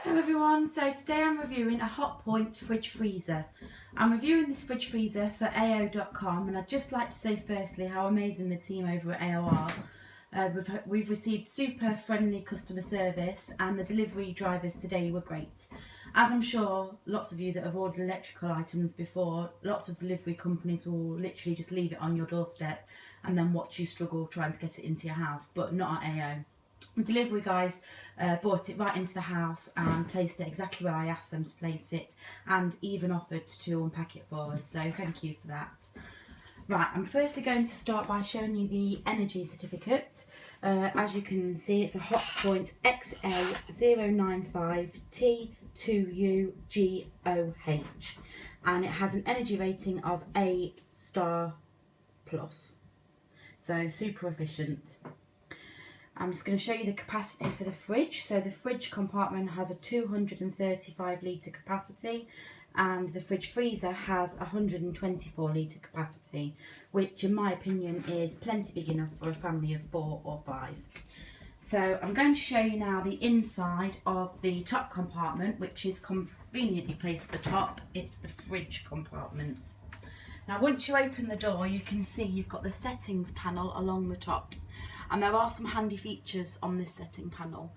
Hello everyone, so today I'm reviewing a Hotpoint fridge freezer. I'm reviewing this fridge freezer for AO.com, and I'd just like to say firstly how amazing the team over at AO are. We've received super friendly customer service, and the delivery drivers today were great. As I'm sure lots of you that have ordered electrical items before, lots of delivery companies will literally just leave it on your doorstep and then watch you struggle trying to get it into your house, but not at AO. The delivery guys brought it right into the house and placed it exactly where I asked them to place it, and even offered to unpack it for us, so thank you for that. Right, I'm firstly going to start by showing you the energy certificate. As you can see, it's a Hotpoint XA095T2UGOH, and it has an energy rating of A star plus, so super efficient. I'm just going to show you the capacity for the fridge. So the fridge compartment has a 235 litre capacity, and the fridge freezer has 124 litre capacity, which in my opinion is plenty big enough for a family of 4 or 5. So I'm going to show you now the inside of the top compartment, which is conveniently placed at the top. It's the fridge compartment. Now once you open the door, you can see you've got the settings panel along the top. And there are some handy features on this setting panel.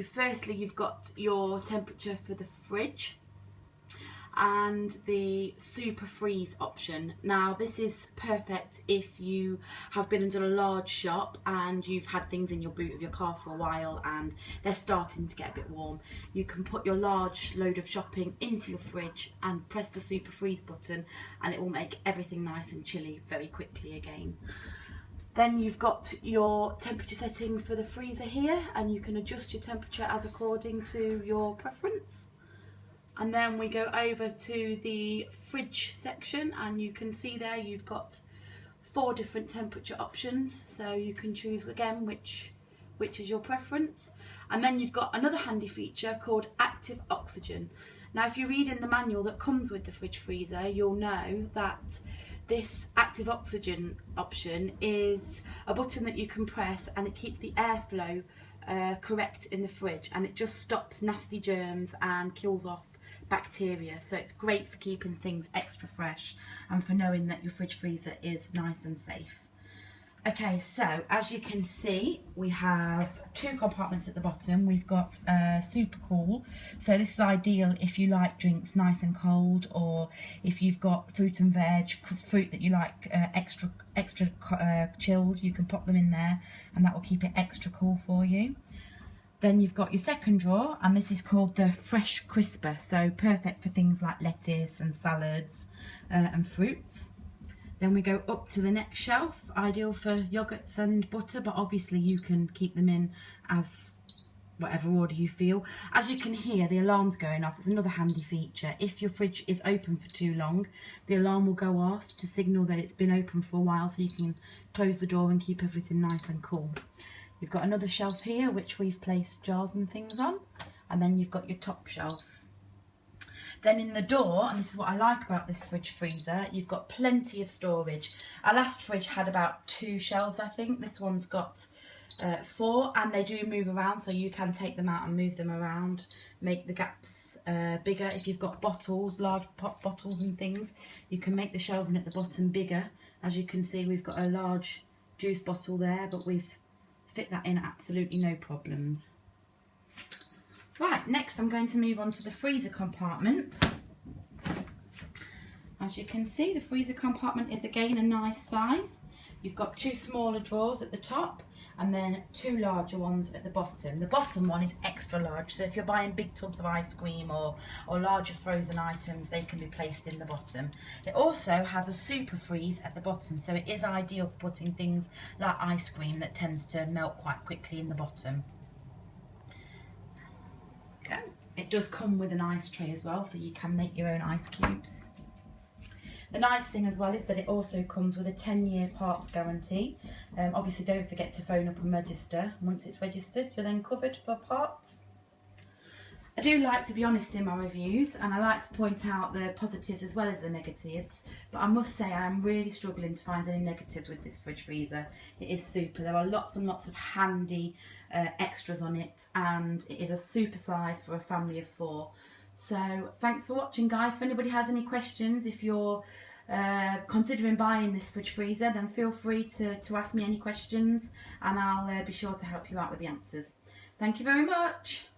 Firstly, you've got your temperature for the fridge and the super freeze option. Now this is perfect if you have been and done a large shop and you've had things in your boot of your car for a while and they're starting to get a bit warm. You can put your large load of shopping into your fridge and press the super freeze button, and it will make everything nice and chilly very quickly again. Then you've got your temperature setting for the freezer here, and you can adjust your temperature as according to your preference. And then we go over to the fridge section, and you can see there you've got 4 different temperature options, so you can choose again which is your preference. And then you've got another handy feature called active oxygen. Now if you read in the manual that comes with the fridge freezer, you'll know that this active oxygen option is a button that you can press, and it keeps the airflow correct in the fridge, and it just stops nasty germs and kills off bacteria. So it's great for keeping things extra fresh and for knowing that your fridge freezer is nice and safe. Okay, so as you can see, we have 2 compartments at the bottom. We've got super cool, so this is ideal if you like drinks nice and cold, or if you've got fruit and veg, fruit that you like extra chilled, you can pop them in there and that will keep it extra cool for you. Then you've got your second drawer, and this is called the fresh crisper, so perfect for things like lettuce and salads and fruits. Then we go up to the next shelf, ideal for yogurts and butter, but obviously you can keep them in as whatever order you feel. As you can hear, the alarm's going off. It's another handy feature. If your fridge is open for too long, the alarm will go off to signal that it's been open for a while, so you can close the door and keep everything nice and cool. You've got another shelf here which we've placed jars and things on, and then you've got your top shelf. Then in the door, and this is what I like about this fridge freezer, you've got plenty of storage. Our last fridge had about 2 shelves, I think. This one's got 4, and they do move around, so you can take them out and move them around, make the gaps bigger. If you've got bottles, large pop bottles and things, you can make the shelving at the bottom bigger. As you can see, we've got a large juice bottle there, but we've fit that in absolutely no problems. Right, next I'm going to move on to the freezer compartment. As you can see, the freezer compartment is again a nice size. You've got 2 smaller drawers at the top, and then 2 larger ones at the bottom. The bottom one is extra large, so if you're buying big tubs of ice cream or larger frozen items, they can be placed in the bottom. It also has a super freeze at the bottom, so it is ideal for putting things like ice cream that tends to melt quite quickly in the bottom. Okay. It does come with an ice tray as well, so you can make your own ice cubes. The nice thing as well is that it also comes with a 10-year parts guarantee. Obviously don't forget to phone up and register. Once it's registered, you're then covered for parts. I do like to be honest in my reviews, and I like to point out the positives as well as the negatives, but I must say I am really struggling to find any negatives with this fridge freezer. It is super. There are lots and lots of handy extras on it, and it is a super size for a family of 4. So thanks for watching, guys. If anybody has any questions, if you're considering buying this fridge freezer, then feel free to ask me any questions, and I'll be sure to help you out with the answers. Thank you very much.